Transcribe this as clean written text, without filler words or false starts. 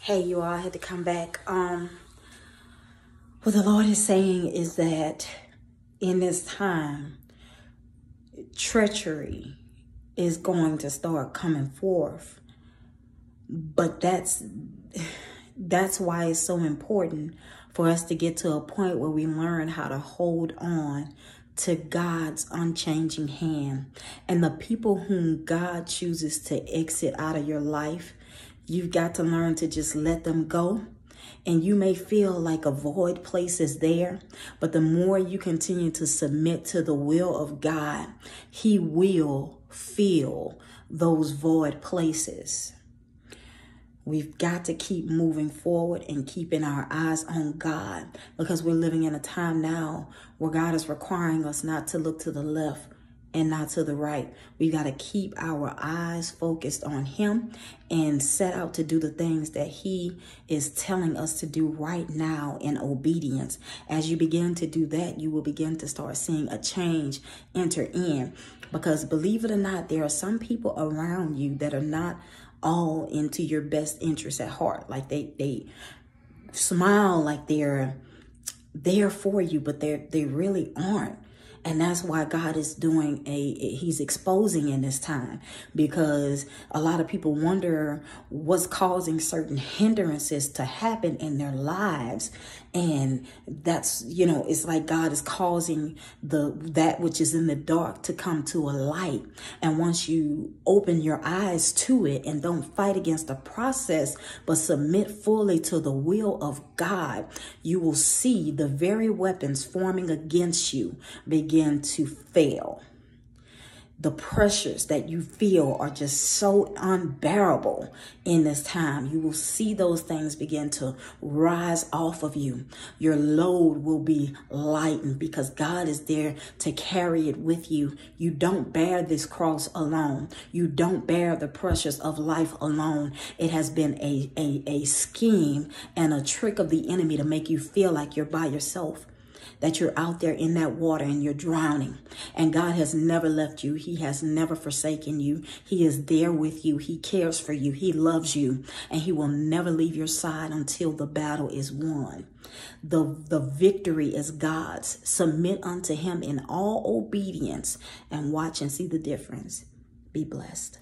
Hey, you all, I had to come back. What the Lord is saying is that in this time, treachery is going to start coming forth. But that's why it's so important for us to get to a point where we learn how to hold on to God's unchanging hand. And the people whom God chooses to exit out of your life, you've got to learn to just let them go. And you may feel like a void place is there, but the more you continue to submit to the will of God, He will fill those void places. We've got to keep moving forward and keeping our eyes on God, because we're living in a time now where God is requiring us not to look to the left and not to the right. We got to keep our eyes focused on Him and set out to do the things that He is telling us to do right now in obedience. As you begin to do that, you will begin to start seeing a change enter in. Because believe it or not, there are some people around you that are not all into your best interest at heart. Like they smile like they're there for you, but they really aren't. And that's why God is doing He's exposing in this time, because a lot of people wonder what's causing certain hindrances to happen in their lives. And that's, it's like God is causing that which is in the dark to come to a light. And once you open your eyes to it and don't fight against the process, but submit fully to the will of God, you will see the very weapons forming against you begin to fail. The pressures that you feel are just so unbearable in this time. You will see those things begin to rise off of you. Your load will be lightened because God is there to carry it with you. You don't bear this cross alone. You don't bear the pressures of life alone. It has been a scheme and a trick of the enemy to make you feel like you're by yourself, that you're out there in that water and you're drowning. And God has never left you. He has never forsaken you. He is there with you. He cares for you. He loves you. And He will never leave your side until the battle is won. The victory is God's. Submit unto Him in all obedience and watch and see the difference. Be blessed.